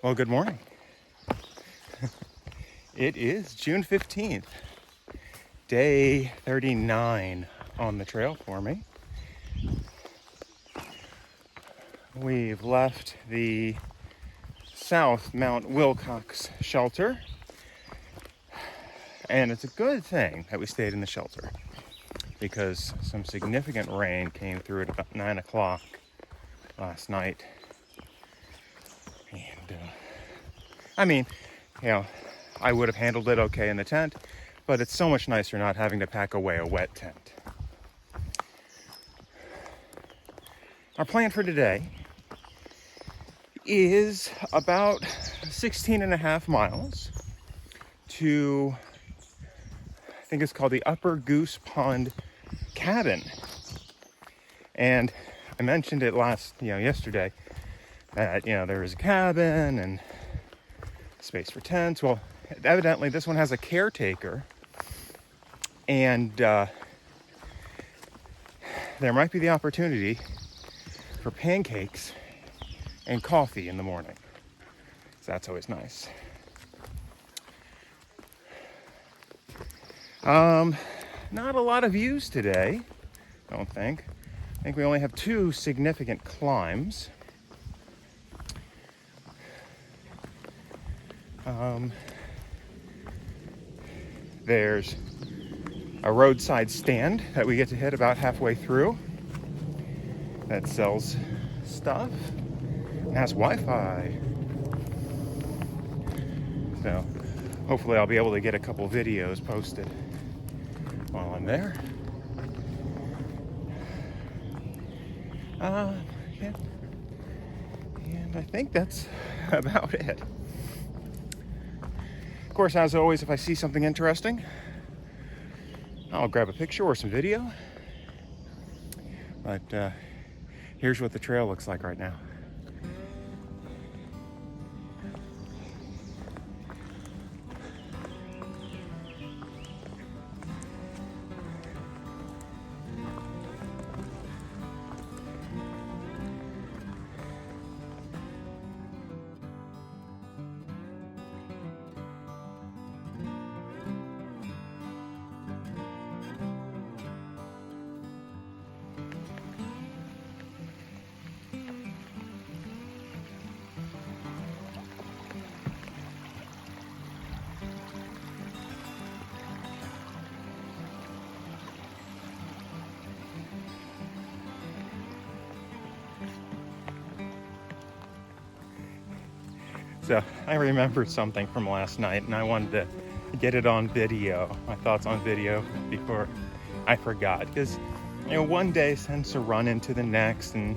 Well, good morning. It is June 15th, day 39 on the trail for me. We've left the South Mount Wilcox shelter, and it's a good thing that we stayed in the shelter because some significant rain came through at about 9 o'clock last night. And, I would have handled it okay in the tent, but it's so much nicer not having to pack away a wet tent. Our plan for today is about 16 and a half miles to, I think it's called the Upper Goose Pond Cabin. And I mentioned it yesterday, that, there is a cabin and space for tents. Well, evidently this one has a caretaker, and there might be the opportunity for pancakes and coffee in the morning. So that's always nice. Not a lot of views today, I don't think. I think we only have 2 significant climbs. There's a roadside stand that we get to hit about halfway through that sells stuff and has Wi-Fi. So hopefully I'll be able to get a couple videos posted while I'm there. And I think that's about it. Of course, as always, if I see something interesting, I'll grab a picture or some video. But here's what the trail looks like right now. So I remembered something from last night, and I wanted to get it on video, my thoughts on video, before I forgot. Because, one day tends to run into the next, and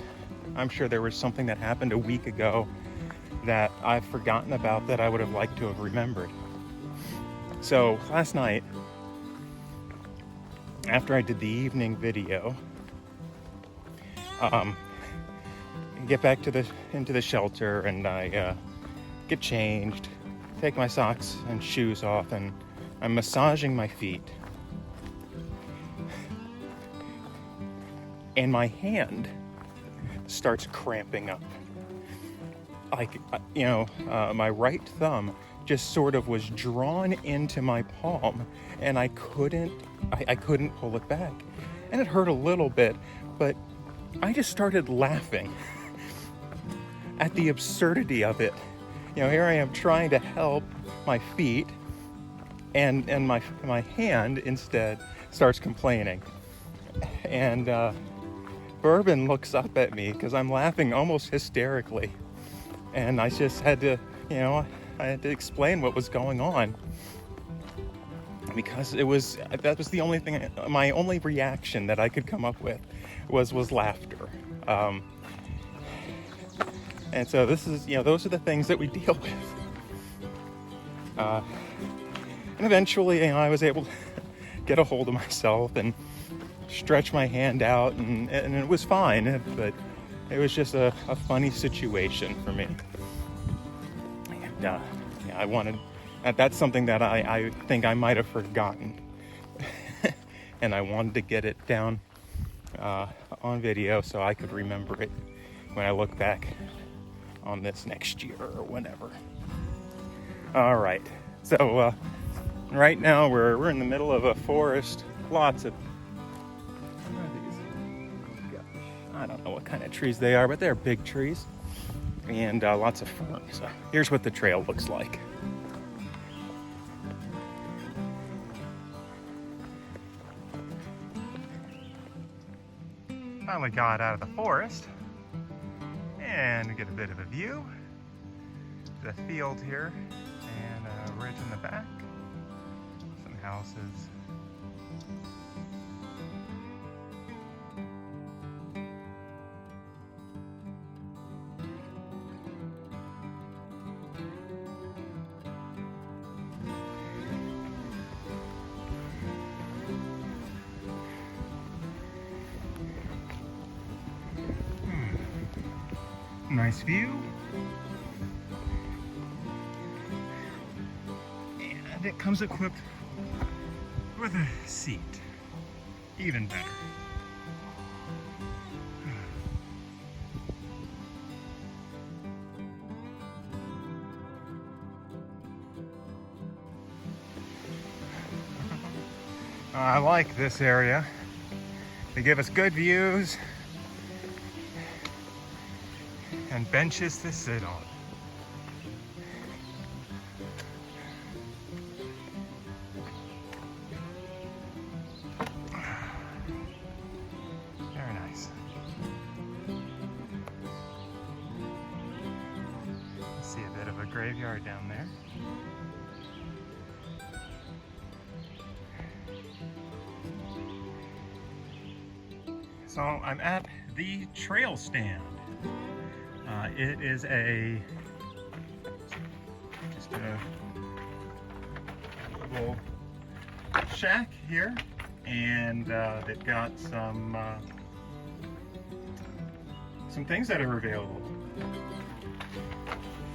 I'm sure there was something that happened a week ago that I've forgotten about that I would have liked to have remembered. So last night, after I did the evening video, I get back into the shelter, and I get changed, take my socks and shoes off, and I'm massaging my feet. And my hand starts cramping up. My right thumb just sort of was drawn into my palm, and I couldn't pull it back. And it hurt a little bit, but I just started laughing at the absurdity of it. Here I am trying to help my feet, and my hand instead starts complaining. And Bourbon looks up at me because I'm laughing almost hysterically. And I just had to, I had to explain what was going on. Because that was the only thing, my only reaction that I could come up with was laughter. And so this is, those are the things that we deal with. And eventually, I was able to get a hold of myself and stretch my hand out, and it was fine, but it was just a funny situation for me. And that's something that I think I might have forgotten. And I wanted to get it down on video so I could remember it when I look back on this next year or whenever. All right, so right now we're in the middle of a forest. Lots of, what are these? Gosh, I don't know what kind of trees they are, but they're big trees, and lots of fern. So here's what the trail looks like. Finally got out of the forest and get a bit of a view. The field here and a ridge in the back. Some houses. Nice view. And it comes equipped with a seat. Even better. I like this area. They give us good views and benches to sit on. Very nice. See a bit of a graveyard down there. So I'm at the trail stand. It is just a little shack here, and they've got some things that are available,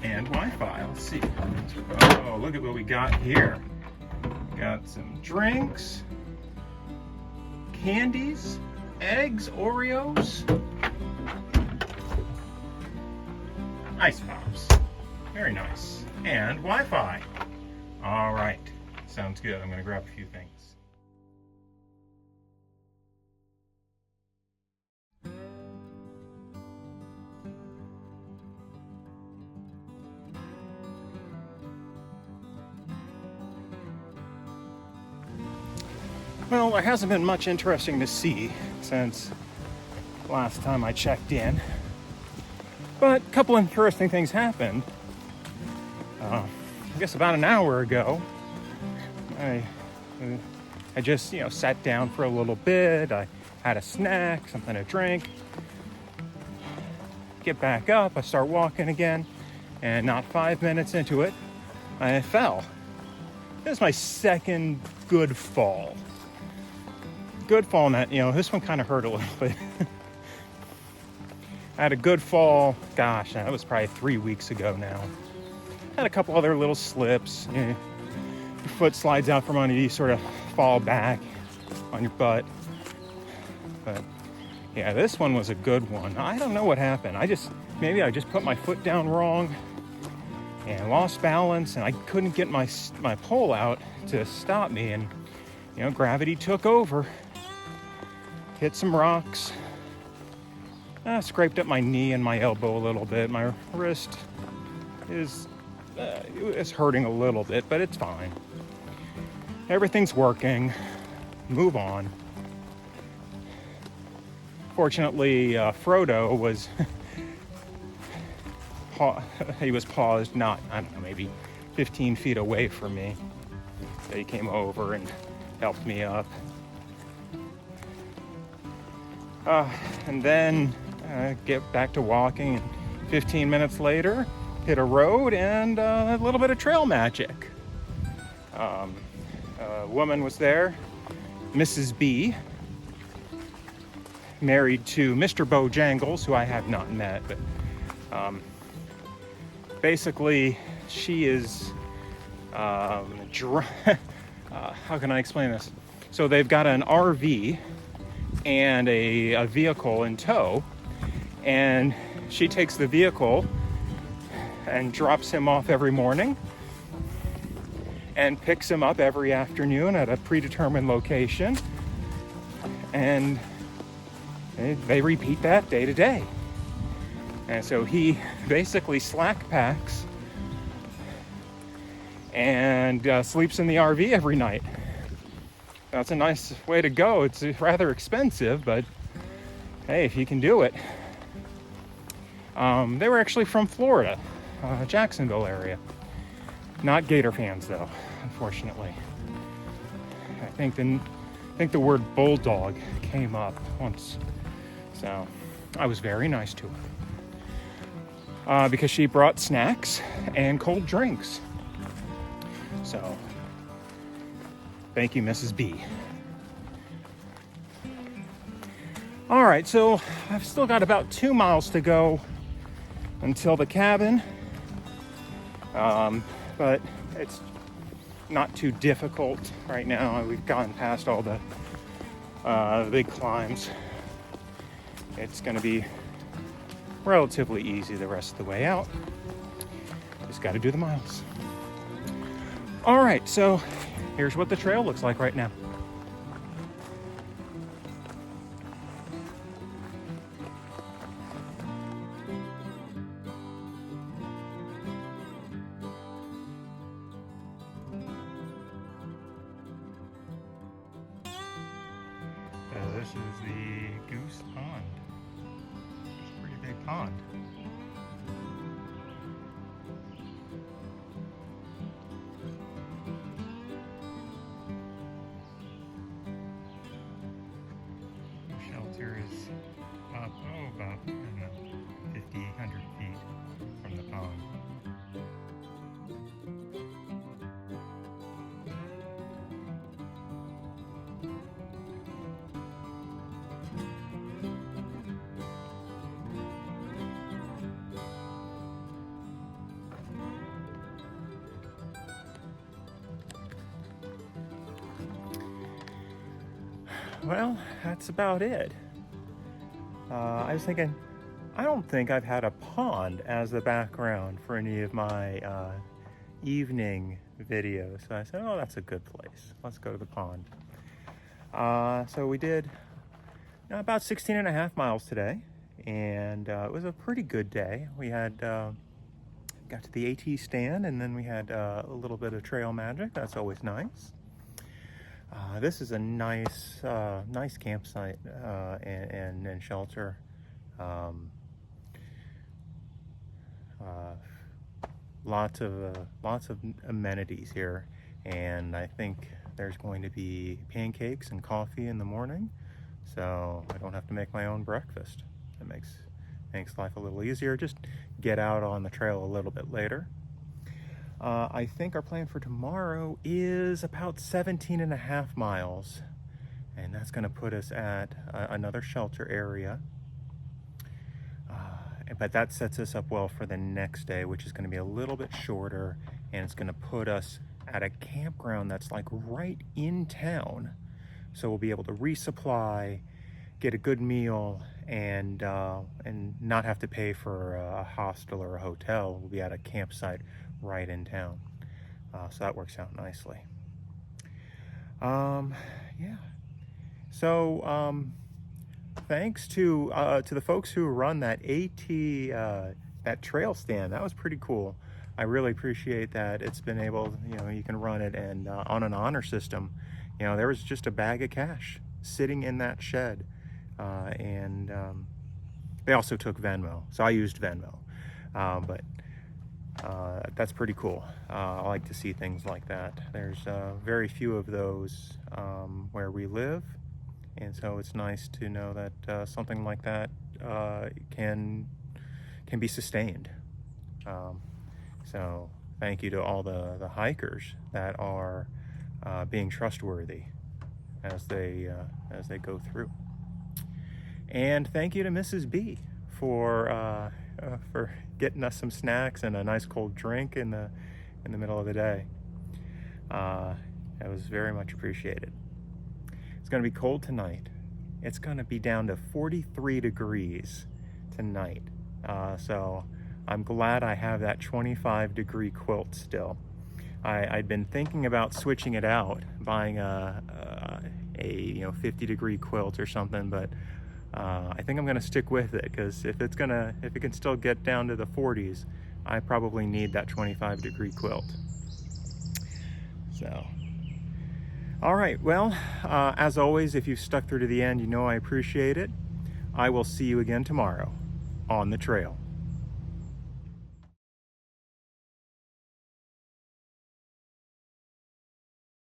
and Wi-Fi. Let's see. Oh, look at what we got here. Got some drinks, candies, eggs, Oreos. Ice pops. Very nice. And Wi-Fi. All right. Sounds good. I'm going to grab a few things. Well, there hasn't been much interesting to see since last time I checked in. But a couple interesting things happened. I guess about an hour ago, I just, sat down for a little bit. I had a snack, something to drink. Get back up, I start walking again, and not 5 minutes into it, I fell. This is my second good fall. Good fall, and that, this one kind of hurt a little bit. I had a good fall, gosh, that was probably 3 weeks ago now. Had a couple other little slips. Your foot slides out from under you, sort of fall back on your butt. But yeah, this one was a good one. I don't know what happened. Maybe I just put my foot down wrong and lost balance, and I couldn't get my pole out to stop me, and gravity took over. Hit some rocks. Scraped up my knee and my elbow a little bit. My wrist is hurting a little bit, but it's fine. Everything's working. Move on. Fortunately, Frodo was he was paused, not, I don't know, maybe 15 feet away from me. So he came over and helped me up. And then get back to walking, and 15 minutes later, hit a road and a little bit of trail magic. A woman was there, Mrs. B, married to Mr. Bojangles, who I have not met, but basically she is how can I explain this? So they've got an RV and a vehicle in tow, and she takes the vehicle and drops him off every morning and picks him up every afternoon at a predetermined location. And they repeat that day to day. And so he basically slack packs and sleeps in the RV every night. That's a nice way to go. It's rather expensive, but hey, if you can do it. They were actually from Florida, Jacksonville area. Not Gator fans though, unfortunately. I think the word bulldog came up once. So I was very nice to her. Because she brought snacks and cold drinks. So thank you, Mrs. B. All right, so I've still got about 2 miles to go until the cabin. But it's not too difficult right now. We've gotten past all the big climbs. It's going to be relatively easy the rest of the way out. Just got to do the miles. All right, so here's what the trail looks like right now. This is the Goose Pond. It's a pretty big pond. The shelter is up, about, 50, 100 feet from the pond. Well, that's about it. I was thinking, I don't think I've had a pond as the background for any of my evening videos. So I said, oh, that's a good place. Let's go to the pond. So we did about 16 and a half miles today. And it was a pretty good day. We had got to the AT stand, and then we had a little bit of trail magic. That's always nice. This is a nice campsite and shelter. Lots of amenities here, and I think there's going to be pancakes and coffee in the morning, so I don't have to make my own breakfast. That makes life a little easier. Just get out on the trail a little bit later. I think our plan for tomorrow is about 17 and a half miles, and that's going to put us at another shelter area. But that sets us up well for the next day, which is going to be a little bit shorter, and it's going to put us at a campground that's like right in town. So we'll be able to resupply, get a good meal, and not have to pay for a hostel or a hotel. We'll be at a campsite right in town. So that works out nicely. Yeah. So thanks to the folks who run that that trail stand. That was pretty cool. I really appreciate that. It's been able, you can run it, and on an honor system. There was just a bag of cash sitting in that shed, and they also took Venmo, so I used Venmo, but that's pretty cool. I like to see things like that. There's very few of those where we live, and so it's nice to know that something like that can be sustained. So thank you to all the hikers that are being trustworthy as they go through. And thank you to Mrs. B for getting us some snacks and a nice cold drink in the middle of the day. That was very much appreciated. It's going to be cold tonight. It's going to be down to 43 degrees tonight. So I'm glad I have that 25-degree quilt still. I'd been thinking about switching it out, buying a 50-degree quilt or something, but I think I'm gonna stick with it, because if it can still get down to the 40s, I probably need that 25-degree quilt. So, all right, well, as always, if you've stuck through to the end, you know I appreciate it. I will see you again tomorrow on the trail.